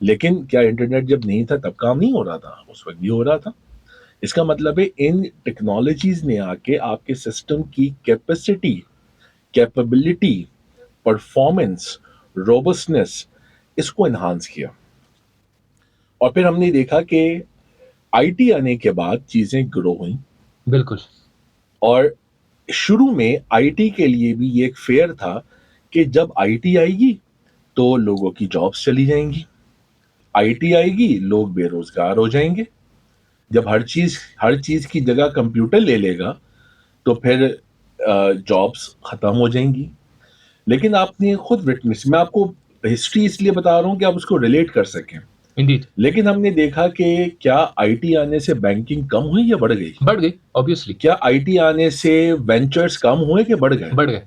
لیکن کیا انٹرنیٹ جب نہیں تھا تب کام نہیں ہو رہا تھا؟ اس وقت بھی ہو رہا تھا. اس کا مطلب ہے ان ٹیکنالوجیز نے آ کے آپ کے سسٹم کی کیپیسٹی، کیپیبلٹی، پرفارمنس، روبسنس، اس کو انہانس کیا. اور پھر ہم نے دیکھا کہ آئی ٹی آنے کے بعد چیزیں گرو ہوئیں. بالکل. اور شروع میں آئی ٹی کے لیے بھی یہ ایک فیئر تھا کہ جب آئی ٹی آئے گی تو لوگوں کی جابس چلی جائیں گی، آئی ٹی آئے گی لوگ بے روزگار ہو جائیں گے. جب ہر چیز کی جگہ کمپیوٹر لے لے گا تو پھر جابس ختم ہو جائیں گی. لیکن آپ نے خود وٹنس، میں آپ کو ہسٹری اس لیے بتا رہا ہوں کہ آپ اس کو ریلیٹ کر سکیں. انڈیڈ. لیکن ہم نے دیکھا کہ کیا آئی ٹی آنے سے بینکنگ کم ہوئی یا بڑھ گئی؟ بڑھ گئی obviously. کیا آئی ٹی آنے سے وینچرز کم ہوئے کہ بڑھ گئے؟ بڑھ گئے.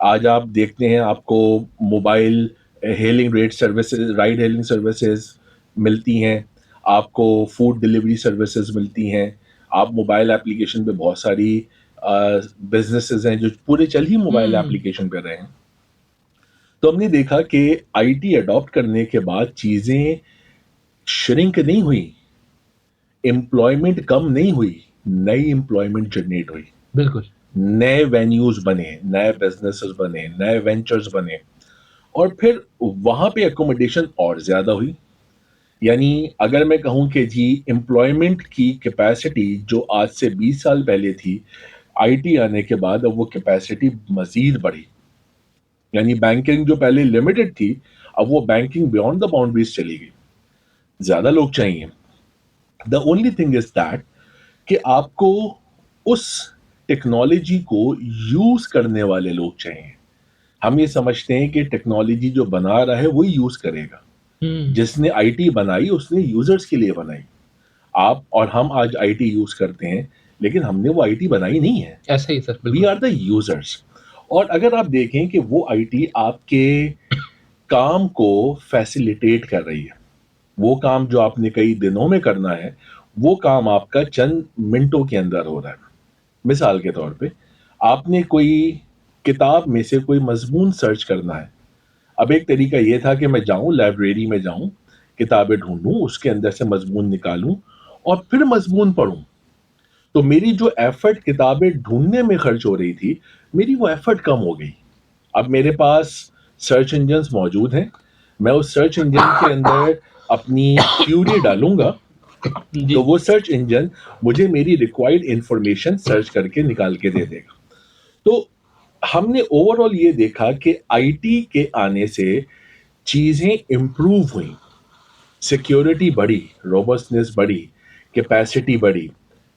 آج آپ دیکھتے ہیں آپ کو mobile healing rate services, ride healing services ملتی ہیں، آپ کو فوڈ ڈلیوری سروسز ملتی ہیں، آپ موبائل ایپلیکیشن پہ بہت ساری بزنسز ہیں جو پورے چل ہی موبائل ایپلیکیشن پہ رہے ہیں. تو ہم نے دیکھا کہ آئی ٹی اڈاپٹ کرنے کے بعد چیزیں شرنک نہیں ہوئی، امپلائمنٹ کم نہیں ہوئی، نئی امپلائمنٹ جنریٹ ہوئی، بالکل. نئے وینیوز بنے، نئے بزنسز بنے، نئے وینچرز بنے. اور پھر وہاں پہ اکوموڈیشن اور زیادہ ہوئی. یعنی اگر میں کہوں کہ جی امپلائمنٹ کی کیپیسٹی جو آج سے 20 سال پہلے تھی، آئی ٹی آنے کے بعد اب وہ کیپیسٹی مزید بڑھی. یعنی بینکنگ جو پہلے لمیٹڈ تھی اب وہ بینکنگ بیونڈ دا باؤنڈریز چلی گئی، زیادہ لوگ چاہیے. The only thing is that کہ آپ کو اس ٹیکنالوجی کو یوز کرنے والے لوگ چاہیے. ہم یہ سمجھتے ہیں کہ ٹیکنالوجی جو بنا رہا ہے وہی یوز کرے گا. جس نے آئی ٹی بنائی اس نے یوزرز کے لیے بنائی. آپ اور ہم آج آئی ٹی یوز کرتے ہیں لیکن ہم نے وہ آئی ٹی بنائی نہیں ہے. ایسا ہی سر. We are the users. اور اگر آپ دیکھیں کہ وہ آئی ٹی آپ کے کام کو فیسیلیٹیٹ کر رہی ہے، وہ کام جو آپ نے کئی دنوں میں کرنا ہے وہ کام آپ کا چند منٹوں کے اندر ہو رہا ہے. مثال کے طور پہ آپ نے کوئی کتاب میں سے کوئی مضمون سرچ کرنا ہے. اب ایک طریقہ یہ تھا کہ میں جاؤں لائبریری میں جاؤں، کتابیں ڈھونڈوں، اس کے اندر سے مضمون نکالوں اور پھر مضمون پڑھوں. تو میری جو ایفرٹ کتابیں ڈھونڈنے میں خرچ ہو رہی تھی میری وہ ایفرٹ کم ہو گئی. اب میرے پاس سرچ انجنز موجود ہیں، میں اس سرچ انجن کے اندر اپنی کیوری ڈالوں گا تو وہ سرچ انجن مجھے میری ریکوائرڈ انفارمیشن سرچ کر کے نکال کے دے دے گا. تو ہم نے اوور آل یہ دیکھا کہ آئی ٹی کے آنے سے چیزیں امپروو ہوئیں، سیکیورٹی بڑھی، روبسٹنس بڑھی، کیپیسٹی بڑھی،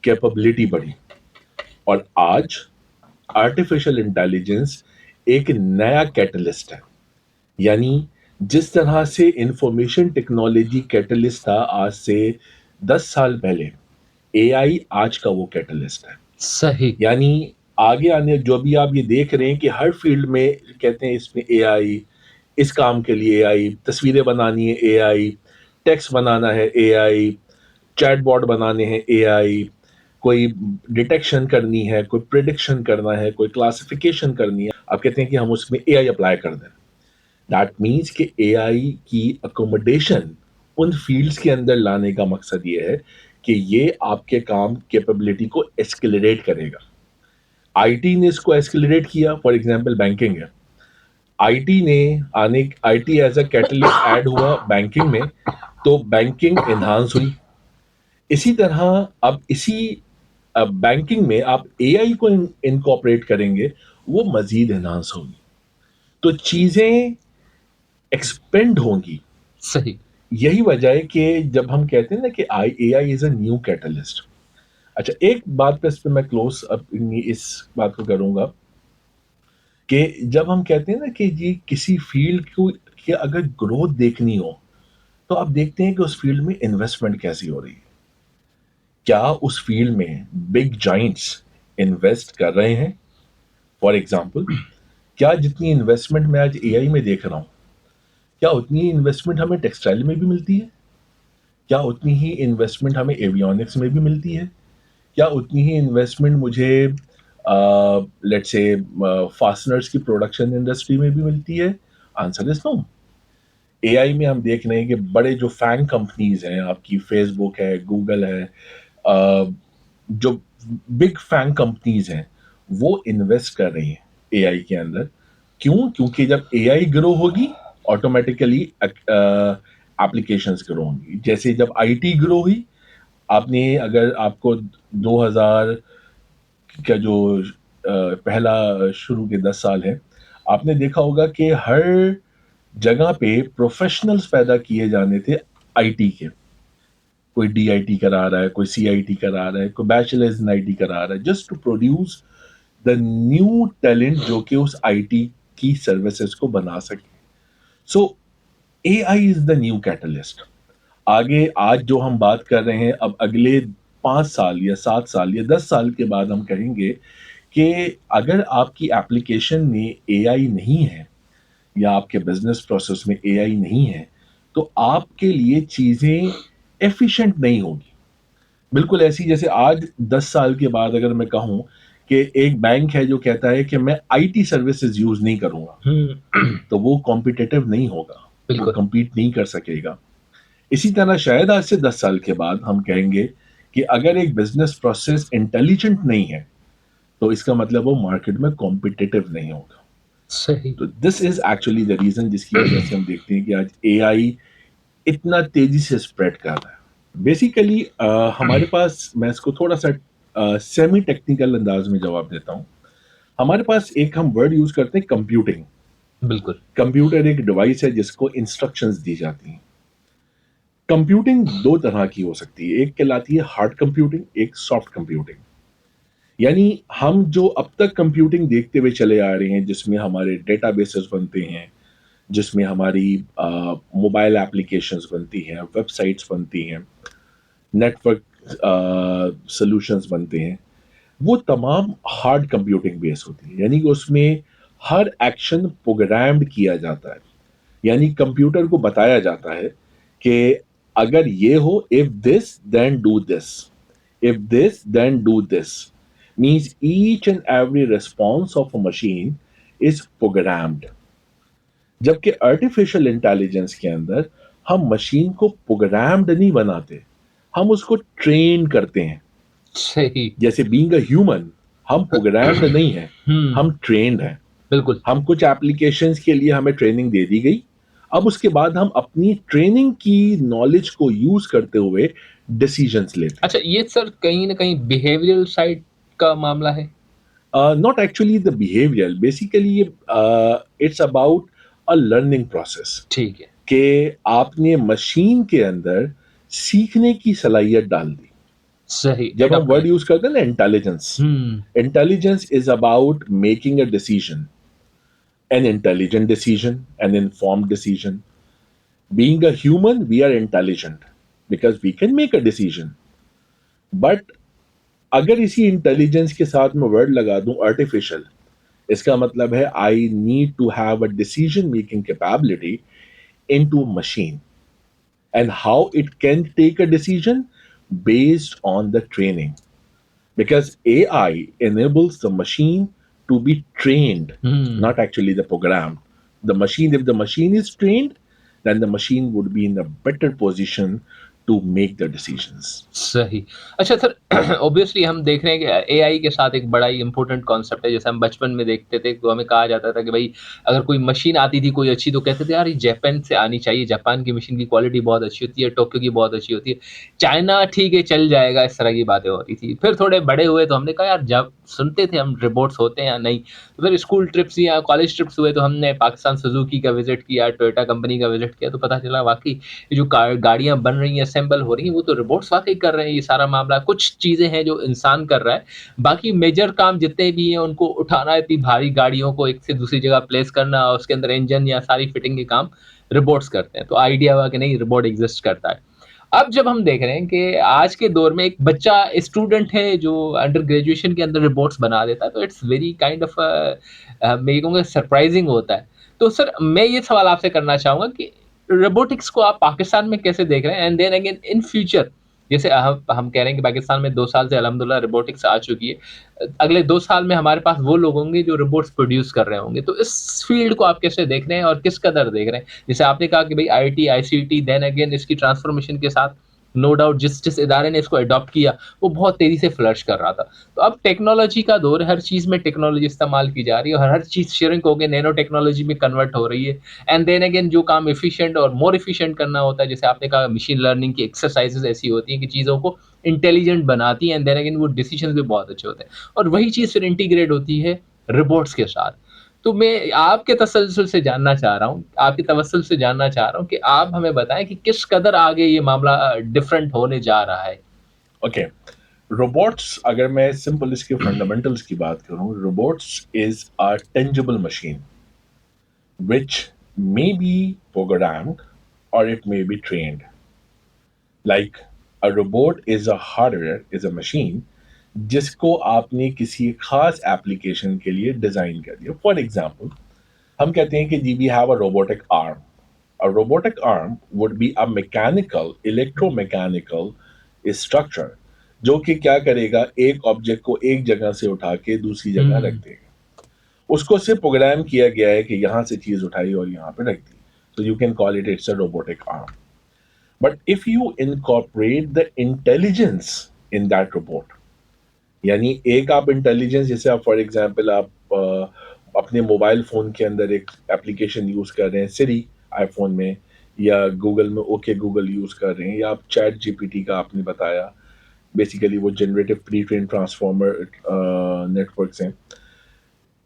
کیپبلٹی بڑھی. اور آج آرٹیفیشل انٹیلیجنس ایک نیا کیٹلسٹ ہے. یعنی جس طرح سے انفارمیشن ٹیکنالوجی کیٹلسٹ تھا آج سے 10 سال پہلے، اے آئی آج کا وہ کیٹلسٹ ہے. صحیح. یعنی آگے آنے جو بھی آپ یہ دیکھ رہے ہیں کہ ہر فیلڈ میں کہتے ہیں اس میں اے آئی، اس کام کے لیے اے آئی، تصویریں بنانی ہے اے آئی، ٹیکسٹ بنانا ہے اے آئی، چیٹ باٹ بنانے ہیں اے آئی، کوئی ڈیٹیکشن کرنی ہے، کوئی پریڈکشن کرنا ہے، کوئی کلاسیفیکیشن کرنی ہے. آپ کہتے ہیں کہ ہم اس میں اے آئی اپلائی کر دیں. دیٹ مینس کہ اے آئی کی اکوموڈیشن ان فیلڈز کے اندر لانے کا مقصد یہ ہے کہ یہ آپ کے کام کیپیبلٹی کو ایسکیلیریٹ کرے گا. آئی ٹی نے اس کو ایسکیلیریٹ کیا. فار ایگزامپل بینکنگ ہے، I T as a catalyst add ہوا بینکنگ میں تو بینکنگ انہانس ہوئی. اسی طرح اسی بینکنگ میں آپ اے آئی کو انکارپوریٹ کریں گے وہ مزید انہانس ہوگی. تو چیزیں ایکسپینڈ ہوں گی. صحیح. یہی وجہ ہے کہ جب ہم کہتے ہیں نا کہ اے آئی از اے نیو کیٹلسٹ. اچھا ایک بات پہ اس پہ میں کلوز اس بات کو کروں گا کہ جب ہم کہتے ہیں نا کہ جی کسی فیلڈ کو کہ اگر گروتھ دیکھنی ہو تو آپ دیکھتے ہیں کہ اس فیلڈ میں انویسٹمنٹ کیسی ہو رہی ہے. کیا اس فیلڈ میں بگ جائنٹس انویسٹ کر رہے ہیں؟ فار ایگزامپل کیا جتنی انویسٹمنٹ میں آج اے آئی میں دیکھ رہا ہوں کیا اتنی انویسٹمنٹ ہمیں ٹیکسٹائل میں بھی ملتی ہے؟ کیا اتنی ہی انویسٹمنٹ ہمیں ایویونکس میں بھی ملتی ہے؟ کیا اتنی ہی انویسٹمنٹ مجھے لیٹ سے فاسنرز کی پروڈکشن انڈسٹری میں بھی ملتی ہے؟ آنسر از نو. اے آئی میں ہم دیکھ رہے ہیں کہ بڑے جو فینگ کمپنیز ہیں، آپ کی فیس بک ہے، گوگل ہے، جو بگ فینگ کمپنیز ہیں وہ انویسٹ کر رہی ہیں اے آئی کے اندر. کیوں؟ کیونکہ جب اے آئی گرو ہوگی آٹومیٹیکلی ایپلیکیشنس گرو ہوں گی. جیسے جب آئی ٹی گرو ہوئی، آپ نے اگر آپ کو 2000 کا جو پہلا شروع کے 10 سال ہے، آپ نے دیکھا ہوگا کہ ہر جگہ پہ پروفیشنلز پیدا کیے جانے تھے آئی ٹی کے. کوئی ڈی آئی ٹی کرا رہا ہے، کوئی سی آئی ٹی کرا رہا ہے، کوئی بیچلرز ان آئی ٹی کرا رہا ہے، just to produce the new talent جو کہ اس آئی ٹی کی سروسز کو بنا سکے. سو اے آئی از دا نیو کیٹلسٹ. آگے آج جو ہم بات کر رہے ہیں، اب اگلے 5 سال یا 7 سال یا 10 سال کے بعد ہم کہیں گے کہ اگر آپ کی ایپلیکیشن میں اے آئی نہیں ہے یا آپ کے بزنس پروسیس میں اے آئی نہیں ہے تو آپ کے لیے چیزیں ایفیشینٹ نہیں ہوگی. بالکل ایسی جیسے آج 10 سال کے بعد اگر میں کہوں کہ ایک بینک ہے جو کہتا ہے کہ میں آئی ٹی سروسز یوز نہیں کروں گا، تو وہ کمپیٹیٹو نہیں ہوگا، وہ بالکل کمپیٹ نہیں کر سکے گا. اسی طرح شاید آج سے 10 سال کے بعد ہم کہیں گے کہ اگر ایک بزنس پروسیس انٹیلیجنٹ نہیں ہے تو اس کا مطلب وہ مارکیٹ میں کمپیٹیٹو نہیں ہوگا. صحیح. تو دس از ایکچولی دا ریزن جس کی وجہ سے ہم دیکھتے ہیں کہ آج اے آئی اتنا تیزی سے اسپریڈ کر رہا ہے. بیسیکلی ہمارے پاس، میں اس کو تھوڑا سا سیمی ٹیکنیکل انداز میں جواب دیتا ہوں. ہمارے پاس ایک ہم ورڈ یوز کرتے ہیں کمپیوٹنگ. بالکل کمپیوٹر ایک ڈیوائس ہے جس کو انسٹرکشنز دی جاتی ہیں. کمپیوٹنگ 2 طرح کی ہو سکتی ہے، ایک کہلاتی ہے ہارڈ کمپیوٹنگ، ایک سافٹ کمپیوٹنگ. یعنی ہم جو اب تک کمپیوٹنگ دیکھتے ہوئے چلے آ رہے ہیں جس میں ہمارے ڈیٹا بیسز بنتے ہیں، جس میں ہماری موبائل ایپلیکیشنز بنتی ہیں، ویب سائٹس بنتی ہیں، نیٹ ورک سلوشنز بنتے ہیں، وہ تمام ہارڈ کمپیوٹنگ بیس ہوتی ہے. یعنی کہ اس میں ہر ایکشن پروگرامڈ کیا جاتا ہے. یعنی کمپیوٹر کو بتایا جاتا ہے کہ اگر یہ ہو، if this then do this, if this then do this, means each and every response of a machine is programmed. جبکہ آرٹیفیشل انٹیلیجنس کے اندر ہم مشین کو پروگرامڈ نہیں بناتے، ہم اس کو ٹرین کرتے ہیں. صحیح. جیسے بینگ اے ہیومن ہم پروگرامڈ نہیں ہیں، ہم ٹرینڈ ہیں. بالکل. ہم کچھ ایپلیکیشنز کے لیے ہمیں ٹریننگ دے دی گئی، اب اس کے بعد ہم اپنی ٹریننگ کی نالج کو یوز کرتے ہوئے ڈیسیجنس لیتے ہیں. اچھا یہ سر کہیں نہ کہیں بیہیویئرل سائڈ کا معاملہ ہے. Not actually the behaviour, basically it's about a learning process. ٹھیک ہے. کہ آپ نے مشین کے اندر سیکھنے کی صلاحیت ڈال دی. صحیح. جب ہم ورڈ یوز کرتے ہیں نا intelligence, intelligence is about making a decision, an intelligent decision, an informed decision. Being a human, we are intelligent because we can make a decision. But اگر اسی انٹیلیجنس کے ساتھ میں ورڈ لگا دوں آرٹیفیشل، اس کا مطلب ہے I need to have a decision making capability in to machine. And how it can take a decision based on the training. Because AI enables the machine to be trained, not actually the program. The machine, if the machine is trained, then the machine would be in a better position to make the decisions. صحیح. اچھا سر obviously ہم دیکھ رہے ہیں کہ اے آئی کے ساتھ ایک بڑا ہی امپورٹنٹ کانسیپٹ ہے. جیسے ہم بچپن میں دیکھتے تھے تو ہمیں کہا جاتا تھا کہ بھائی اگر کوئی مشین آتی تھی کوئی اچھی تو کہتے تھے یار یہ جاپان سے آنی چاہیے، جاپان کی مشین کی کوالٹی بہت اچھی ہوتی ہے، ٹوکیو کی بہت اچھی ہوتی ہے، چائنا ٹھیک ہے چل جائے گا، اس طرح کی باتیں ہوتی تھی. پھر تھوڑے بڑے ہوئے تو ہم نے کہا یار جب سنتے تھے ہم روبوٹس ہوتے ہیں یا نہیں. تو پھر اسکول ٹرپس یا کالج ٹرپس ہوئے تو ہم نے پاکستان سوزوکی کا وزٹ کیا، ٹویوٹا کمپنی کا وزٹ کیا، تو پتہ چلا واقعی یہ جو گاڑیاں بن رہی ہیں اسمبل ہو رہی ہیں وہ تو روبوٹس واقعی کر رہے ہیں. یہ سارا معاملہ کچھ چیزیں ہیں جو انسان کر رہا ہے، باقی میجر کام جتنے بھی ہیں ان کو اٹھانا، اتنی بھاری گاڑیوں کو ایک سے دوسری جگہ پلیس کرنا، اس کے اندر انجن یا ساری فٹنگ کے کام روبوٹس کرتے ہیں. تو آئیڈیا ہوا کہ نہیں روبوٹ ایگزسٹ کرتا ہے. اب جب ہم دیکھ رہے ہیں کہ آج کے دور میں ایک بچہ اسٹوڈنٹ ہے جو انڈر گریجویشن کے اندر رپورٹس بنا دیتا ہے تو اٹس ویری کائنڈ آف میں کہوں گا سرپرائزنگ ہوتا ہے. تو سر میں یہ سوال آپ سے کرنا چاہوں گا کہ روبوٹکس کو آپ پاکستان میں کیسے دیکھ رہے ہیں، and then again in future جیسے ہم کہہ رہے ہیں کہ پاکستان میں 2 سال سے الحمدللہ روبوٹکس آ چکی ہے، اگلے 2 سال میں ہمارے پاس وہ لوگ ہوں گے جو روبوٹس پروڈیوس کر رہے ہوں گے، تو اس فیلڈ کو آپ کیسے دیکھ رہے ہیں اور کس قدر دیکھ رہے ہیں؟ جیسے آپ نے کہا کہ بھئی I T, I C T, then again اس کی ٹرانسفارمیشن کے ساتھ نو ڈاؤٹ جس ادارے نے اس کو اڈاپٹ کیا وہ بہت تیزی سے فلرش کر رہا تھا۔ تو اب ٹیکنالوجی کا دور ہے، ہر چیز میں ٹیکنالوجی استعمال کی جا رہی ہے اور ہر چیز شرنک ہو کے نینو ٹیکنالوجی میں کنورٹ ہو رہی ہے، اینڈ دین اگین جو کام ایفیشینٹ اور مور ایفیشینٹ کرنا ہوتا ہے، جیسے آپ نے کہا مشین لرننگ کی ایکسرسائزز ایسی ہوتی ہیں کہ چیزوں کو انٹیلیجنٹ بناتی ہیں، اینڈ دین اگین وہ ڈیسیژنز بھی بہت اچھے ہوتے ہیں اور وہی چیز پھر انٹیگریٹ ہوتی ہے روبوٹس کے ساتھ۔ تو میں آپ کے تسلسل سے جاننا چاہ رہا ہوں، آپ کے توسل سے جاننا چاہ رہا ہوں کہ آپ ہمیں بتائیں کہ کس قدر آگے یہ معاملہ ڈفرینٹ ہونے جا رہا ہے؟ اوکے، روبوٹس اگر میں سمپل اس کے فنڈامنٹلس کی بات کروں، robots is a tangible machine which may be programmed or it may be trained. Like a robot is a hardware, is a machine جس کو آپ نے کسی خاص ایپلیکیشن کے لیے ڈیزائن کر دیا. فار ایگزامپل ہم کہتے ہیں کہ جی we have a robotic arm. A robotic arm would be a mechanical, electromechanical structure جو کہ کیا کرے گا، ایک آبجیکٹ کو ایک جگہ سے اٹھا کے دوسری جگہ رکھ دے گا. اس کو صرف پروگرام کیا گیا ہے کہ یہاں سے چیز اٹھائی اور یہاں پہ رکھ دی. So you can call it it's a robotic arm. But if you incorporate the intelligence in that robot, یعنی ایک آپ انٹیلیجنس، جیسے آپ فار ایگزامپل آپ اپنے موبائل فون کے اندر ایک اپلیکیشن یوز کر رہے ہیں سری آئی فون میں، یا گوگل میں اوکے گوگل یوز کر رہے ہیں، یا آپ چیٹ جی پی ٹی کا آپ نے بتایا، بیسیکلی وہ جنریٹو پری ٹرین ٹرانسفارمر نیٹ ورکس ہیں.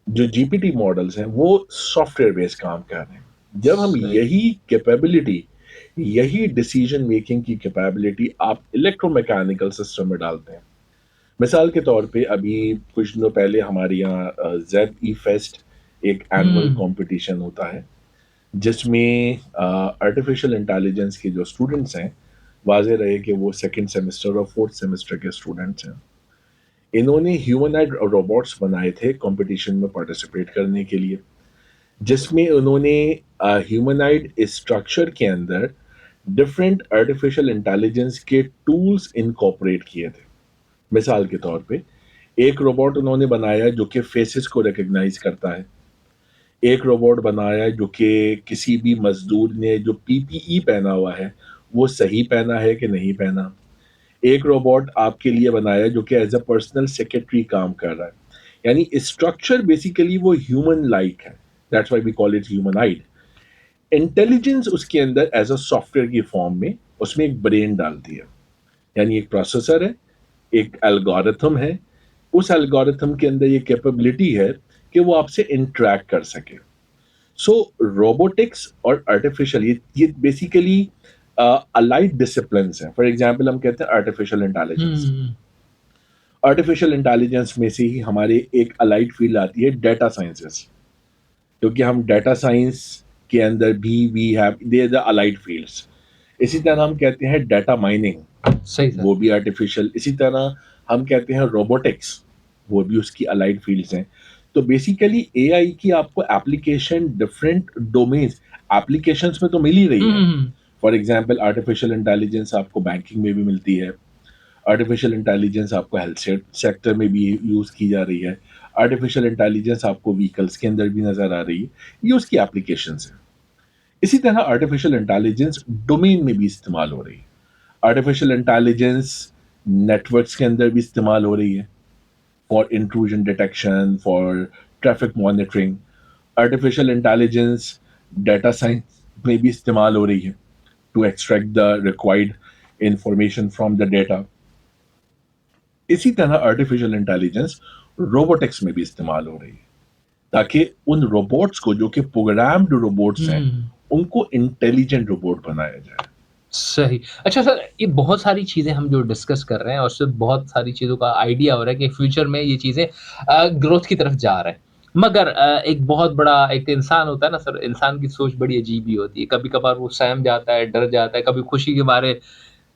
جو جی پی ٹی ماڈلس ہیں وہ سافٹ ویئر بیس کام کر رہے ہیں. جب ہم صحیح۔ یہی کیپیبلٹی، یہی ڈیسیجن میکنگ کی کیپیبلٹی آپ الیکٹرو میکینیکل سسٹم میں ڈالتے ہیں. مثال کے طور پہ ابھی کچھ دنوں پہلے ہمارے یہاں زیڈ ای فیسٹ ایک اینول کمپٹیشن ہوتا ہے جس میں آرٹیفیشیل انٹیلیجنس کے جو اسٹوڈنٹس ہیں، واضح رہے کہ وہ سیکنڈ سیمسٹر اور فورتھ سیمسٹر کے اسٹوڈنٹس ہیں. انہوں نے ہیومنائڈ روبوٹس بنائے تھے کمپٹیشن میں پارٹیسپیٹ کرنے کے لیے، جس میں انہوں نے ہیومنائڈ اسٹرکچر کے اندر ڈفرینٹ آرٹیفیشیل انٹیلیجنس کے ٹولس انکارپوریٹ کیے تھے. مثال کے طور پہ ایک روبوٹ انہوں نے بنایا جو کہ فیسز کو ریکگنائز کرتا ہے. ایک روبوٹ بنایا جو کہ کسی بھی مزدور نے جو پی پی ای پہنا ہوا ہے وہ صحیح پہنا ہے کہ نہیں پہنا. ایک روبوٹ آپ کے لیے بنایا جو کہ ایز اے پرسنل سیکرٹری کام کر رہا ہے. یعنی اسٹرکچر بیسیکلی وہ ہیومن لائک ہے. That's why we call it humanoid. Intelligence اس کے اندر ایز اے سافٹ ویئر کی فارم میں اس میں ایک برین ڈال دیا، یعنی ایک پروسیسر ہے، ایک الگورتھم ہے. اس الگورتھم کے اندر یہ کیپیبلٹی ہے کہ وہ آپ سے انٹریکٹ کر سکے. سو روبوٹکس اور آرٹیفیشل یہ بیسیکلی الائڈ ڈسپلنس ہیں. فار ایگزامپل ہم کہتے ہیں آرٹیفیشل انٹیلیجنس. آرٹیفیشل انٹیلیجنس میں سے ہی ہمارے ایک الائڈ فیلڈ آتی ہے ڈیٹا سائنسز، کیونکہ ہم ڈیٹا سائنس کے اندر بھی we have they the allied fields. اسی طرح ہم کہتے ہیں ڈیٹا مائننگ، صحیح سر۔ وہ بھی آرٹیفیشل. اسی طرح ہم کہتے ہیں روبوٹکس، وہ بھی اس کی الائڈ فیلڈس ہیں. تو بیسیکلی اے آئی کی آپ کو ایپلیکیشن ڈفرینٹ ڈومینس ایپلیکیشنس میں تو مل ہی رہی ہے. فار ایگزامپل آرٹیفیشل انٹیلیجنس آپ کو بینکنگ میں بھی ملتی ہے، آرٹیفیشل انٹیلیجنس آپ کو ہیلتھ سیکٹر میں بھی یوز کی جا رہی ہے، آرٹیفیشل انٹیلیجنس آپ کو وہیکلس کے اندر بھی نظر آ رہی ہے. یہ اس کی ایپلیکیشنس ہیں. اسی طرح آرٹیفیشل انٹیلیجنس ڈومین میں بھی استعمال ہو رہی ہے. آرٹیفیشل انٹیلیجنس نیٹورکس کے اندر بھی استعمال ہو رہی ہے for intrusion detection, for traffic monitoring. Artificial intelligence data science میں بھی استعمال ہو رہی ہے to extract the required information from the data. اسی طرح آرٹیفیشل انٹیلیجنس روبوٹکس میں بھی استعمال ہو رہی ہے تاکہ ان روبوٹس کو جو کہ پروگرامڈ روبوٹس ہیں ان کو انٹیلیجنٹ روبوٹ بنایا جائے. صحیح. اچھا سر، یہ بہت ساری چیزیں ہم جو ڈسکس کر رہے ہیں اور اس سے بہت ساری چیزوں کا آئیڈیا ہو رہا ہے کہ فیوچر میں یہ چیزیں گروتھ کی طرف جا رہے ہیں. مگر ایک بہت بڑا ایک انسان ہوتا ہے نا سر، انسان کی سوچ بڑی عجیب ہی ہوتی ہے. کبھی کبھار وہ سہم جاتا ہے، ڈر جاتا ہے، کبھی خوشی کے مارے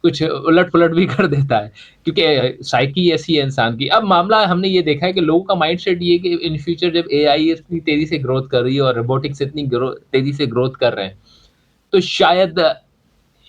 کچھ الٹ پلٹ بھی کر دیتا ہے، کیونکہ سائیکی ایسی ہے انسان کی. اب معاملہ ہم نے یہ دیکھا ہے کہ لوگوں کا مائنڈ سیٹ یہ ہے کہ ان فیوچر جب اے آئی اتنی تیزی سے گروتھ کر رہی ہے اور روبوٹکس اتنی تیزی سے گروتھ کر رہے ہیں، تو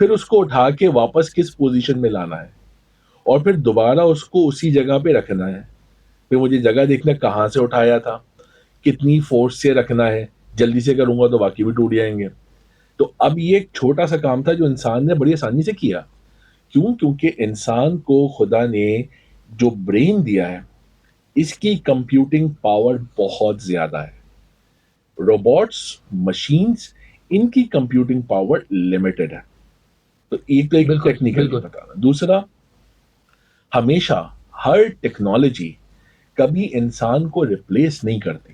پھر اس کو اٹھا کے واپس کس پوزیشن میں لانا ہے, اور پھر دوبارہ اس کو اسی جگہ پہ رکھنا ہے. پھر مجھے جگہ دیکھنا کہاں سے اٹھایا تھا, کتنی فورس سے رکھنا ہے. جلدی سے کروں گا تو باقی بھی ٹوٹ جائیں گے. تو اب یہ ایک چھوٹا سا کام تھا جو انسان نے بڑی آسانی سے کیا. کیوں؟ کیونکہ انسان کو خدا نے جو برین دیا ہے اس کی کمپیوٹنگ پاور بہت زیادہ ہے. روبوٹس, مشینز, ان کی کمپیوٹنگ پاور لمیٹڈ ہے. تو ایک تو ایک بالکل، ٹیکنیکلی بالکل، بتانا. دوسرا, ہمیشہ ہر ٹیکنالوجی کبھی انسان کو ریپلیس نہیں کرتی,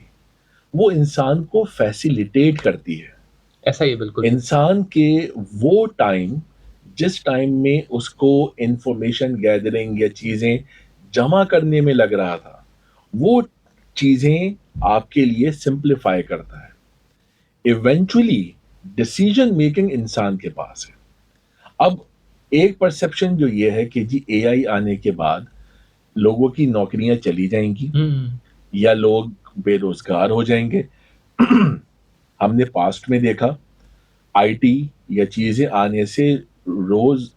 وہ انسان کو فیسیلیٹیٹ کرتی ہے. ایسا ہی ہے بالکل. انسان کے وہ ٹائم جس ٹائم میں اس کو انفارمیشن گیدرنگ یا چیزیں جمع کرنے میں لگ رہا تھا, وہ چیزیں آپ کے لیے سمپلیفائی کرتا ہے. ایونچولی ڈسیجن میکنگ انسان کے پاس ہے. اب ایک پرسپشن جو یہ ہے کہ جی اے آئی آنے کے بعد لوگوں کی نوکریاں چلی جائیں گی ہوں، یا لوگ بے روزگار ہو جائیں گے. ہم نے پاسٹ میں دیکھا آئی ٹی یا چیزیں آنے سے روز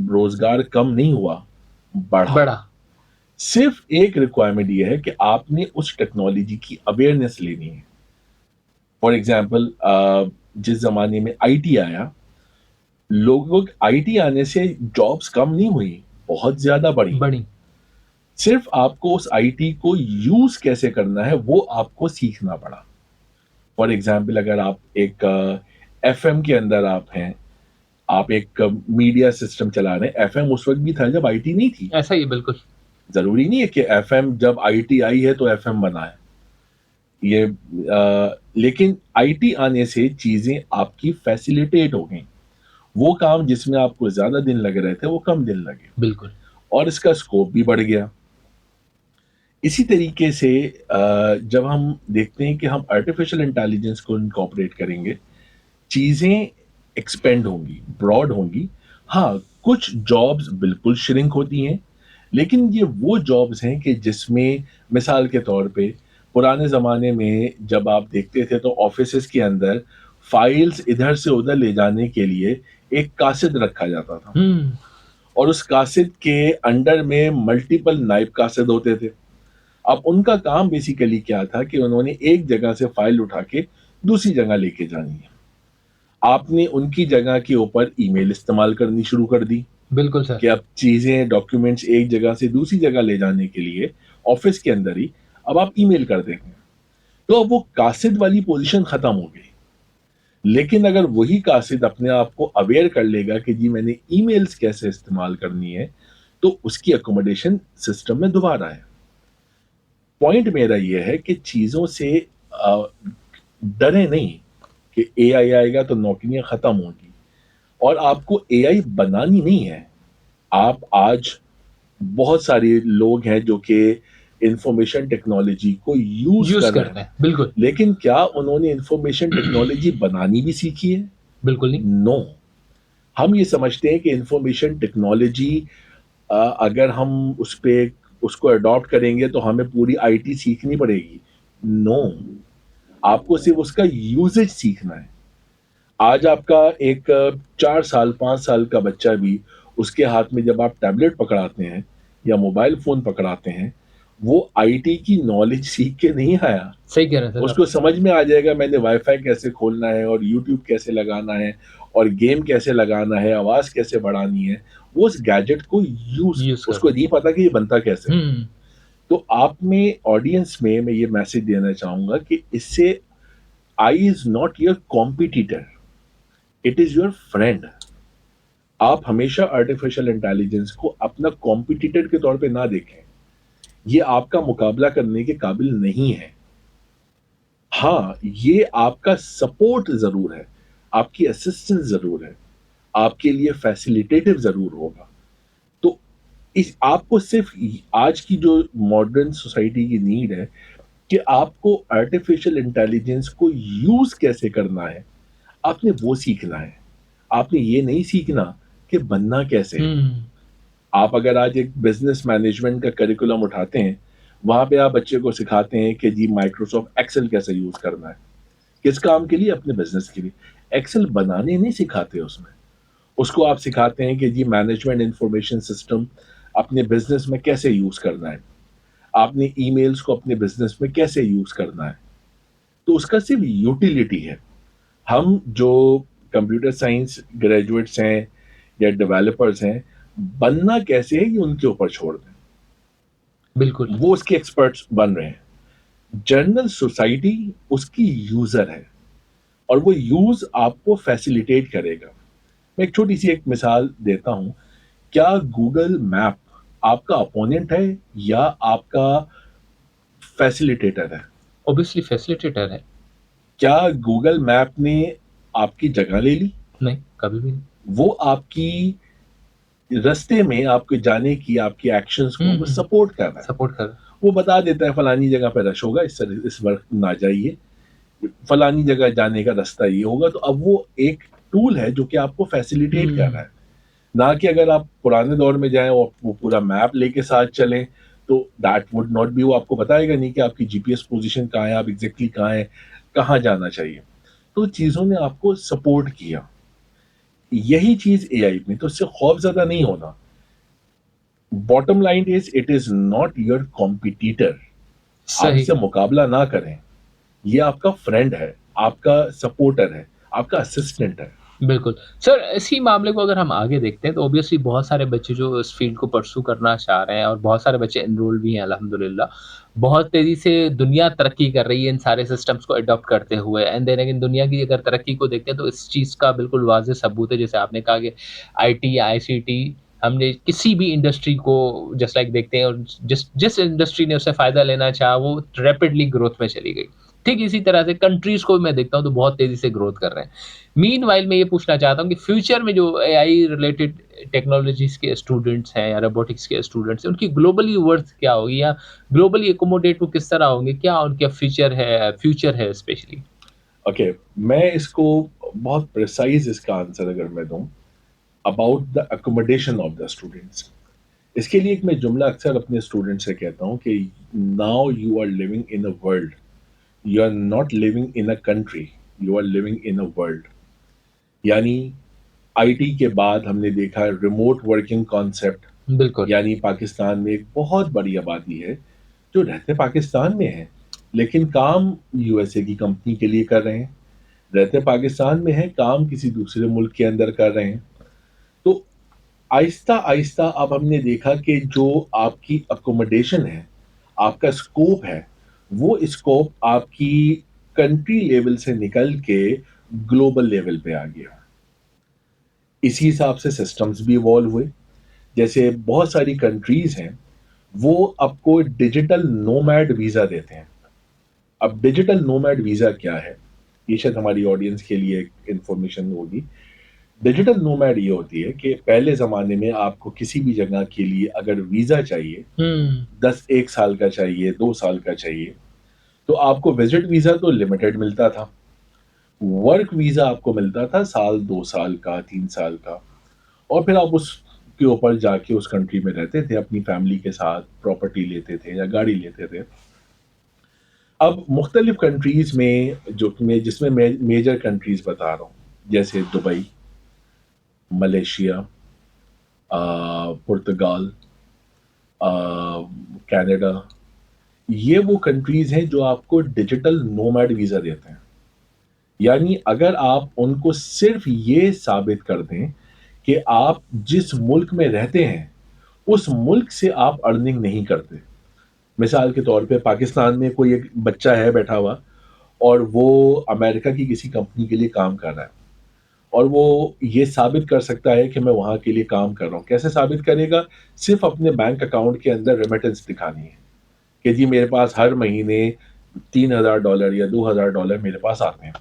روزگار کم نہیں ہوا, بڑھا. بڑا، صرف ایک ریکوائرمنٹ یہ ہے کہ آپ نے اس ٹیکنالوجی کی اویئرنیس لینی ہے. فار ایگزامپل, جس زمانے میں آئی ٹی آیا, لوگوں آئی ٹی آنے سے جابس کم نہیں ہوئی, بہت زیادہ بڑھی. بڑی، صرف آپ کو اس آئی ٹی کو یوز کیسے کرنا ہے وہ آپ کو سیکھنا پڑا. فار ایگزامپل, اگر آپ ایک ایف ایم کے اندر آپ ہیں, آپ ایک میڈیا سسٹم چلا رہے ہیں. ایف ایم اس وقت بھی تھا جب آئی ٹی نہیں تھی. ایسا ہی ہے بالکل. ضروری نہیں ہے کہ ایف ایم جب آئی ٹی آئی ہے تو ایف ایم بنا ہے. یہ لیکن آئی ٹی آنے سے چیزیں آپ کی فیسیلیٹیٹ ہو گئیں. وہ کام جس میں آپ کو زیادہ دن لگ رہے تھے وہ کم دن لگے, بالکل، اور اس کا اسکوپ بھی بڑھ گیا. اسی طریقے سے جب ہم دیکھتے ہیں کہ ہم آرٹیفیشل انٹیلیجنس کو انکارپوریٹ کریں گے, چیزیں ایکسپینڈ ہوں گی, براڈ ہوں گی. ہاں, کچھ جابز بالکل شرنک ہوتی ہیں, لیکن یہ وہ جابز ہیں کہ جس میں مثال کے طور پہ پرانے زمانے میں جب آپ دیکھتے تھے تو آفیسز کے اندر فائلز ادھر سے ادھر لے جانے کے لیے ایک کاسد رکھا جاتا تھا, ہوں، اور اس کاسد کے انڈر میں ملٹیپل نائب کاسد ہوتے تھے. اب ان کا کام بیسیکلی کیا تھا کہ انہوں نے ایک جگہ سے فائل اٹھا کے دوسری جگہ لے کے جانی ہے. آپ نے ان کی جگہ کے اوپر ای میل استعمال کرنی شروع کر دی بالکل سر، کہ اب چیزیں, ڈاکیومنٹس ایک جگہ سے دوسری جگہ لے جانے کے لیے آفس کے اندر ہی اب آپ ای میل کر دیں گے. تو اب وہ قاصد والی پوزیشن ختم ہو گئی. لیکن اگر وہی قاصد اپنے آپ کو اویئر کر لے گا کہ جی میں نے ای میلز کیسے استعمال کرنی ہے, تو اس کی اکوموڈیشن سسٹم میں دوبارہ ہے. پوائنٹ میرا یہ ہے کہ چیزوں سے ڈرے نہیں کہ اے آئی آئے گا تو نوکریاں ختم ہوں گی, اور آپ کو اے آئی بنانی نہیں ہے. آپ آج بہت سارے لوگ ہیں جو کہ انفارمیشن ٹیکنالوجی کو یوز یوز کر رہے کرتے ہیں, ہیں، بالکل، لیکن کیا انہوں نے انفارمیشن ٹیکنالوجی بنانی بھی سیکھی ہے؟ بالکل نہیں، نو. ہم یہ سمجھتے ہیں کہ انفارمیشن ٹیکنالوجی اگر ہم اس کو اڈاپٹ کریں گے تو ہمیں پوری آئی ٹی سیکھنی پڑے گی. نو, آپ کو صرف اس کا یوزج سیکھنا ہے. آج آپ کا ایک 4 سال 5 سال کا بچہ بھی, اس کے ہاتھ میں جب آپ ٹیبلٹ پکڑاتے ہیں یا موبائل فون پکڑاتے ہیں, وہ آئی ٹی کی نالج سیکھ کے نہیں آیا. صحیح کہہ رہے ہیں سر اس آپ. کو سمجھ میں آ جائے گا میں نے وائی فائی کیسے کھولنا ہے, اور یوٹیوب کیسے لگانا ہے, اور گیم کیسے لگانا ہے, آواز کیسے بڑھانی ہے. وہ اس گیجٹ کو یوز اس کو کرتے نہیں پتا کہ یہ بنتا کیسے. ہیں، ہوں، تو آپ میں آڈینس میں یہ میسج دینا چاہوں گا کہ اس سے I is not your competitor, it is your friend. آپ ہمیشہ آرٹیفیشل انٹیلیجنس کو اپنا کمپیٹیٹر کے طور پہ نہ دیکھیں. یہ آپ کا مقابلہ کرنے کے قابل نہیں ہے. ہاں, یہ آپ کا سپورٹ ضرور ہے, آپ کی اسسٹنس ضرور ہے, آپ کے لیے فیسیلیٹیٹو ضرور ہوگا. تو آپ کو صرف آج کی جو ماڈرن سوسائٹی کی نیڈ ہے کہ آپ کو آرٹیفیشل انٹیلیجنس کو یوز کیسے کرنا ہے, آپ نے وہ سیکھنا ہے. آپ نے یہ نہیں سیکھنا کہ بننا کیسے ہے. ہوں، آپ اگر آج ایک بزنس مینجمنٹ کا کریکولم اٹھاتے ہیں, وہاں پہ آپ بچے کو سکھاتے ہیں کہ جی مائکروسافٹ ایکسل کیسے یوز کرنا ہے. کس کام کے لیے؟ اپنے بزنس کے لیے. ایکسل بنانے نہیں سکھاتے اس میں, اس کو آپ سکھاتے ہیں کہ جی مینجمنٹ انفارمیشن سسٹم اپنے بزنس میں کیسے یوز کرنا ہے، آپ نے ای میلز کو اپنے بزنس میں کیسے یوز کرنا ہے. تو اس کا صرف یوٹیلیٹی ہے. ہم جو کمپیوٹر سائنس گریجویٹس ہیں یا ڈیولپرز ہیں، بننا کیسے ہے یہ ان کے اوپر چھوڑ دیں، بالکل، وہ اس کے ایکسپرٹس بن رہے ہیں. جنرل سوسائٹی اس کی یوزر ہے اور وہ یوز آپ کو فیسیلیٹیٹ کرے گا. میں ایک چھوٹی سی ایک مثال دیتا ہوں. کیا گوگل میپ آپ کا اپوننٹ ہے یا آپ کا فیسیلیٹیٹر ہے؟ اوبویسلی فیسیلیٹیٹر ہے. کیا گوگل میپ نے آپ کی جگہ لے لی؟ نہیں، کبھی بھی نہیں. وہ آپ کی رستے میں آپ کے جانے کی آپ کی ایکشنز کو وہ سپورٹ کر رہا ہے. سپورٹ کر. وہ بتا دیتا ہے فلانی جگہ پہ رش ہوگا، اس وقت نہ جائیے، فلانی جگہ جانے کا راستہ یہ ہوگا. تو اب وہ ایک ٹول ہے جو کہ آپ کو فیسیلیٹیٹ کر رہا ہے. نہ کہ اگر آپ پرانے دور میں جائیں اور وہ پورا میپ لے کے ساتھ چلیں تو دیٹ وڈ ناٹ بی. وہ آپ کو بتائے گا نہیں کہ آپ کی جی پی ایس پوزیشن کہاں ہے، آپ ایگزیکٹلی کہاں ہیں، کہاں جانا چاہیے. تو چیزوں نے آپ کو سپورٹ کیا. یہی چیز اے آئی میں، تو اس سے خوف زیادہ نہیں ہونا. Bottom line is it is not your competitor. آپ اس صحیح. سے مقابلہ نہ کریں. یہ آپ کا فرینڈ ہے، آپ کا سپورٹر ہے، آپ کا اسسٹنٹ ہے. بالکل. سر اسی معاملے کو اگر ہم آگے دیکھتے ہیں تو اوبویسلی بہت سارے بچے جو اس فیلڈ کو پرسو کرنا چاہ رہے ہیں اور بہت سارے بچے انرول بھی ہیں الحمدللہ. بہت تیزی سے دنیا ترقی کر رہی ہے ان سارے سسٹمز کو اڈاپٹ کرتے ہوئے، اینڈ دین اگین دنیا کی اگر ترقی کو دیکھتے ہیں تو اس چیز کا بالکل واضح ثبوت ہے. جیسے آپ نے کہا کہ آئی ٹی یا آئی سی ٹی، ہم نے کسی بھی انڈسٹری کو جسٹ لائک دیکھتے ہیں اور جس انڈسٹری نے اس سے فائدہ لینا چاہا وہ ریپڈلی گروتھ میں چلی گئی. ٹھیک اسی طرح سے کنٹریز کو بھی میں دیکھتا ہوں تو بہت تیزی سے گروتھ کر رہے ہیں. مین وائل میں یہ پوچھنا چاہتا ہوں کہ فیوچر میں جو اے آئی ریلیٹڈ ٹیکنالوجیز کے اسٹوڈنٹس ہیں یا روبوٹکس کے اسٹوڈنٹس ہیں، ان کی گلوبلی ورتھ کیا ہوگی یا گلوبلی اکوموڈیٹ وہ کس طرح ہوں گے؟ کیا ان کا فیوچر ہے اسپیشلی؟ اوکے، میں اس کو بہت پریسائز اس کا آنسر اگر میں دوں about the accommodation of the students. اس کے لیے ایک میں جملہ اکثر اپنے اسٹوڈنٹ سے کہتا ہوں کہ now you are living in a world, you are not living in a country, you are living in a world. یعنی آئی ٹی کے بعد ہم نے دیکھا ریموٹ ورکنگ کانسیپٹ. بالکل. یعنی پاکستان میں ایک بہت بڑی آبادی ہے جو رہتے پاکستان میں ہیں لیکن کام یو ایس اے کی کمپنی کے لیے کر رہے ہیں، رہتے پاکستان میں ہیں کام کسی دوسرے ملک کے اندر کر رہے ہیں. تو آہستہ آہستہ اب ہم نے دیکھا کہ جو آپ کی اکوموڈیشن ہے، آپ کا اسکوپ ہے، وہ اسکوپ آپ کی کنٹری لیول سے نکل کے گلوبل لیول پہ آ گیا. اسی حساب سے سسٹمز بھی ایوالو ہوئے. جیسے بہت ساری کنٹریز ہیں وہ آپ کو ڈیجیٹل نومیڈ ویزا دیتے ہیں. اب ڈیجیٹل نومیڈ ویزا کیا ہے، یہ شاید ہماری آڈینس کے لیے ایک انفارمیشن ہوگی. ڈیجیٹل نومیڈ یہ ہوتی ہے کہ پہلے زمانے میں آپ کو کسی بھی جگہ کے لیے اگر ویزا چاہیے، ایک سال کا چاہیے، 2 سال کا چاہیے، تو آپ کو وزٹ ویزا تو لمیٹڈ ملتا تھا. ورک ویزا آپ کو ملتا تھا سال، 2 سال کا، 3 سال کا. اور پھر آپ اس کے اوپر جا کے اس کنٹری میں رہتے تھے، اپنی فیملی کے ساتھ پراپرٹی لیتے تھے یا گاڑی لیتے تھے. اب مختلف کنٹریز میں جس میں میجر کنٹریز بتا رہا ہوں جیسے دبئی، ملیشیا، پرتگال، کینیڈا، یہ وہ کنٹریز ہیں جو آپ کو ڈیجیٹل نومیڈ ویزا دیتے ہیں. یعنی اگر آپ ان کو صرف یہ ثابت کر دیں کہ آپ جس ملک میں رہتے ہیں اس ملک سے آپ ارننگ نہیں کرتے. مثال کے طور پہ پاکستان میں کوئی ایک بچہ ہے بیٹھا ہوا اور وہ امریکہ کی کسی کمپنی کے لیے کام کر رہا ہے اور وہ یہ ثابت کر سکتا ہے کہ میں وہاں کے لیے کام کر رہا ہوں. کیسے ثابت کرے گا؟ صرف اپنے بینک اکاؤنٹ کے اندر ریمیٹنس دکھانی ہے کہ جی میرے پاس ہر مہینے $3,000 یا $2,000 میرے پاس آتے ہیں.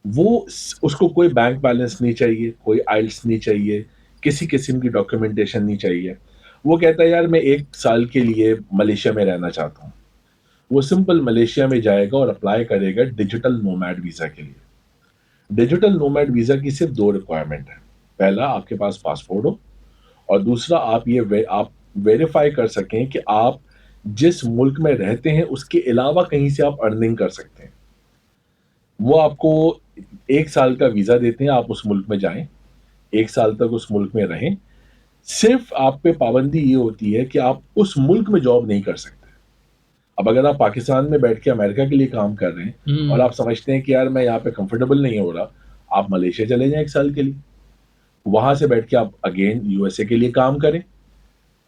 وہ اس کو کوئی بینک بیلنس نہیں چاہیے، کوئی آئلس نہیں چاہیے، کسی قسم کی ڈاکیومنٹیشن نہیں چاہیے. وہ کہتا ہے یار میں 1 سال کے لیے ملیشیا میں رہنا چاہتا ہوں. وہ سمپل ملیشیا میں جائے گا اور اپلائی کرے گا ڈیجیٹل نومیڈ ویزا کے لیے. ڈیجیٹل نومیڈ ویزا کی صرف 2 ریکوائرمنٹ ہے. پہلا، آپ کے پاس پاسپورٹ ہو، اور دوسرا آپ ویریفائی کر سکیں کہ آپ جس ملک میں رہتے ہیں اس کے علاوہ کہیں سے آپ ارننگ کر سکتے ہیں. وہ آپ کو 1 سال کا ویزا دیتے ہیں، آپ اس ملک میں جائیں، 1 سال تک اس ملک میں رہیں. صرف آپ پہ پابندی یہ ہوتی ہے کہ آپ اس ملک میں جاب نہیں کر سکتے. اب اگر آپ پاکستان میں بیٹھ کے امریکہ کے لیے کام کر رہے ہیں اور ہوں، آپ سمجھتے ہیں کہ یار میں یہاں پہ کمفرٹیبل نہیں ہو رہا, آپ ملیشیا چلے جائیں 1 سال کے لیے. وہاں سے بیٹھ کے آپ اگین یو ایس اے کے لیے کام کریں.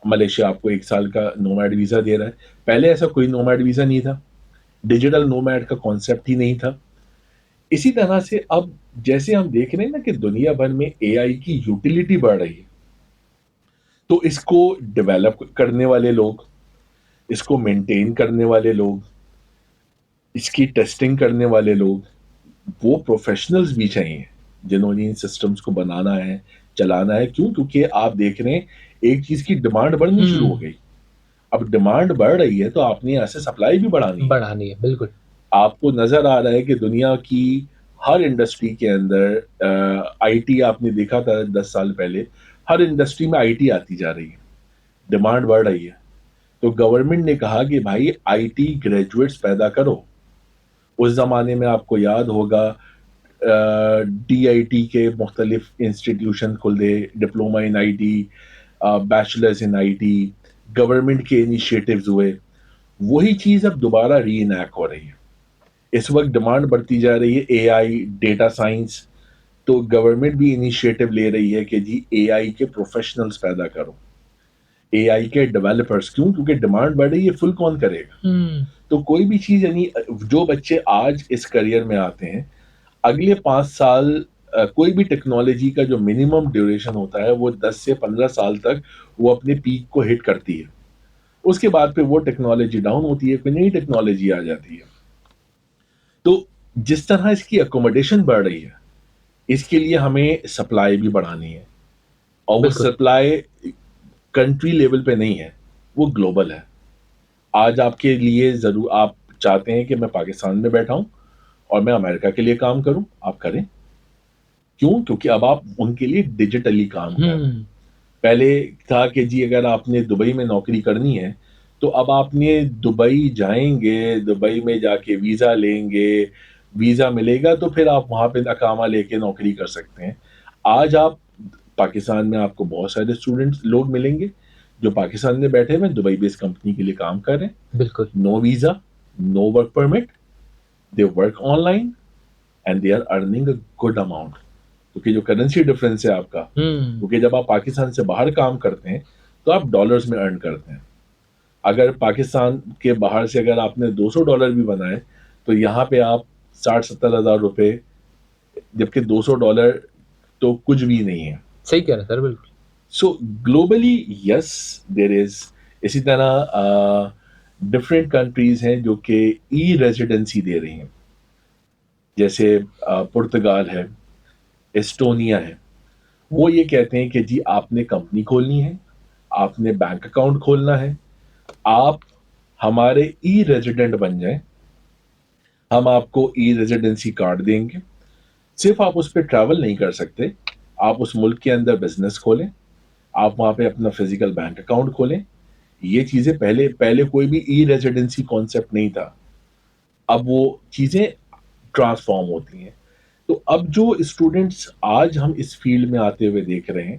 ملیشیا آپ کو 1 سال کا نومیڈ ویزا دے رہا ہے. پہلے ایسا کوئی نومیڈ ویزا نہیں تھا, ڈیجیٹل نومیڈ کا کانسیپٹ ہی نہیں تھا. اسی طرح سے اب جیسے ہم دیکھ رہے ہیں نا کہ دنیا بھر میں اے آئی کی یوٹیلیٹی بڑھ رہی ہے, تو اس کو ڈیولپ کرنے والے لوگ, اس کو مینٹین کرنے والے لوگ, اس کی ٹیسٹنگ کرنے والے لوگ, وہ پروفیشنلز بھی چاہیے جنہوں نے ان سسٹمز کو بنانا ہے, چلانا ہے. کیوں؟ کیونکہ آپ دیکھ رہے ہیں ایک چیز کی ڈیمانڈ بڑھنی شروع ہوں، ہو گئی. اب ڈیمانڈ بڑھ رہی ہے تو آپ نے یہاں سے سپلائی بھی بڑھانی ہے. بڑھانی ہے، بالکل، آپ کو نظر آ رہا ہے کہ دنیا کی ہر انڈسٹری کے اندر آئی ٹی, آپ نے دیکھا تھا 10 سال پہلے, ہر انڈسٹری میں آئی ٹی آتی جا رہی ہے, ڈیمانڈ بڑھ رہی ہے. تو گورنمنٹ نے کہا کہ بھائی آئی ٹی گریجویٹس پیدا کرو. اس زمانے میں آپ کو یاد ہوگا ڈی آئی ٹی کے مختلف انسٹیٹیوشن کھل دے, diploma in I T, bachelors in I T, government کے انیشیٹوز ہوئے. وہی چیز اب دوبارہ ری انیکٹ ہو رہی ہے. اس وقت ڈیمانڈ بڑھتی جا رہی ہے اے آئی, ڈیٹا سائنس, تو گورنمنٹ بھی انیشیٹو لے رہی ہے کہ جی اے آئی کے پروفیشنلز پیدا کرو, اے آئی کے ڈیولپرز. کیوں؟ کیونکہ ڈیمانڈ بڑھ رہی ہے, فل کون کرے گا. ہوں، تو کوئی بھی چیز, یعنی جو بچے آج اس کریئر میں آتے ہیں, اگلے 5 سال کوئی بھی ٹیکنالوجی کا جو منیمم ڈیوریشن ہوتا ہے وہ 10 سے 15 سال تک وہ اپنے پیک کو ہٹ کرتی ہے. اس کے بعد پھر وہ ٹیکنالوجی ڈاؤن ہوتی ہے, کوئی نئی ٹیکنالوجی آ جاتی ہے. تو جس طرح اس کی اکوموڈیشن بڑھ رہی ہے, اس کے لیے ہمیں سپلائی بھی بڑھانی ہے. اور وہ بالکل، سپلائی کنٹری لیول پہ نہیں ہے, وہ گلوبل ہے. آج آپ کے لیے ضرور, آپ چاہتے ہیں کہ میں پاکستان میں بیٹھا ہوں اور میں امریکہ کے لیے کام کروں, آپ کریں. کیوں؟ کیونکہ اب آپ ان کے لیے ڈیجیٹلی کام کر رہے ہیں. ہوں، پہلے تھا کہ جی اگر آپ نے دبئی میں نوکری کرنی ہے تو اب آپ نے دبئی جائیں گے, دبئی میں جا کے ویزا لیں گے, ویزا ملے گا تو پھر آپ وہاں پہ اقامہ لے کے نوکری کر سکتے ہیں. آج آپ پاکستان میں آپ کو بہت سارے اسٹوڈنٹس لوگ ملیں گے جو پاکستان میں بیٹھے ہوئے دبئی بیس کمپنی کے لیے کام کر رہے ہیں. بالکل، no visa, no work permit, they work online and they are earning a good amount. کیونکہ جو کرنسی ڈفرینس ہے آپ کا, ہوں، کیونکہ جب آپ پاکستان سے باہر کام کرتے ہیں تو آپ ڈالرز میں ارن کرتے ہیں. اگر پاکستان کے باہر سے اگر آپ نے $200 بھی بنائے تو یہاں پہ آپ 60-70 ہزار روپے, جبکہ $200 تو کچھ بھی نہیں ہے. صحیح کہہ رہے ہیں سر، بالکل، سو گلوبلی یس دیر از. اسی طرح ڈفرینٹ کنٹریز ہیں جو کہ ای ریزیڈنسی دے رہی ہیں, جیسے پرتگال ہے, ایسٹونیا ہے. وہ یہ کہتے ہیں کہ جی آپ نے کمپنی کھولنی ہے, آپ نے بینک اکاؤنٹ کھولنا ہے, آپ ہمارے ای ریزیڈنٹ بن جائیں, ہم آپ کو ای ریزیڈنسی کارڈ دیں گے. صرف آپ اس پہ ٹریول نہیں کر سکتے, آپ اس ملک کے اندر بزنس کھولیں, آپ وہاں پہ اپنا فزیکل بینک اکاؤنٹ کھولیں. یہ چیزیں پہلے کوئی بھی ای ریزیڈنسی کانسیپٹ نہیں تھا, اب وہ چیزیں ٹرانسفارم ہوتی ہیں. تو اب جو اسٹوڈنٹس آج ہم اس فیلڈ میں آتے ہوئے دیکھ رہے ہیں,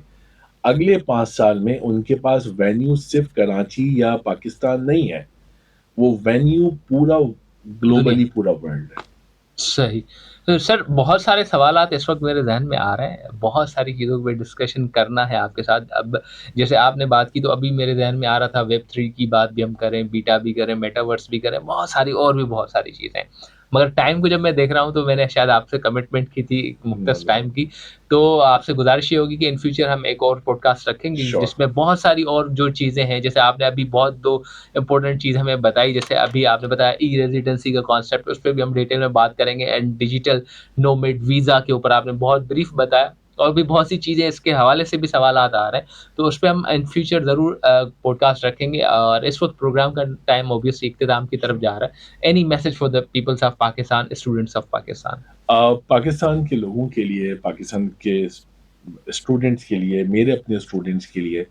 اگلے 5 سال میں ان کے پاس وینیو صرف کراچی یا پاکستان نہیں ہے, وہ وینیو پورا دنیا، گلوبلی پورا ورلڈ ہے. صحیح. تو سر بہت سارے سوالات اس وقت میرے ذہن میں آ رہے ہیں، بہت ساری چیزوں پہ ڈسکشن کرنا ہے آپ کے ساتھ. اب جیسے آپ نے بات کی تو ابھی میرے ذہن میں آ رہا تھا ویب 3 کی بات بھی ہم کریں، بیٹا بھی کریں، میٹاورس بھی کریں، بہت ساری اور بھی بہت ساری چیزیں. مگر ٹائم کو جب میں دیکھ رہا ہوں تو میں نے شاید آپ سے کمٹمنٹ کی تھی ایک مختص ٹائم کی، تو آپ سے گزارش یہ ہوگی کہ ان فیوچر ہم ایک اور پوڈ کاسٹ رکھیں گے شور. جس میں بہت ساری اور جو چیزیں ہیں، جیسے آپ نے ابھی بہت دو امپورٹنٹ چیز ہمیں بتائی، جیسے ابھی آپ نے بتایا ای ریزیڈنسی کا کانسیپٹ، اس پہ بھی ہم ڈیٹیل میں بات کریں گے. اینڈ ڈیجیٹل نومیڈ ویزا کے اوپر آپ نے بہت بریف بتایا، اور بھی بہت سی چیزیں اس کے حوالے سے بھی سوالات آ رہے ہیں، تو اس پہ ہم ان فیوچر ضرور پوڈ کاسٹ رکھیں گے. اور اس وقت پروگرام کا ٹائم اوبیسلی اختتام کی طرف جا رہا ہے. Any message for the peoples of Pakistan, students of Pakistan? Pakistan کے لوگوں کے لیے, پاکستان کے اسٹوڈنٹس کے لیے, میرے اپنے اسٹوڈنٹس کے لیے,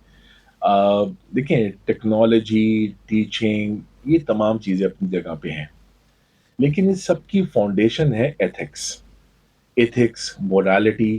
دیکھیں ٹیکنالوجی, ٹیچنگ, یہ تمام چیزیں اپنی جگہ پہ ہیں, لیکن اس سب کی فاؤنڈیشن ہے ethics. Ethics, morality.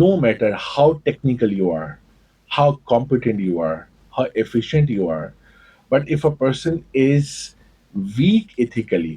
no matter how technical you are, how competent you are, how efficient you are, but if a person is weak ethically,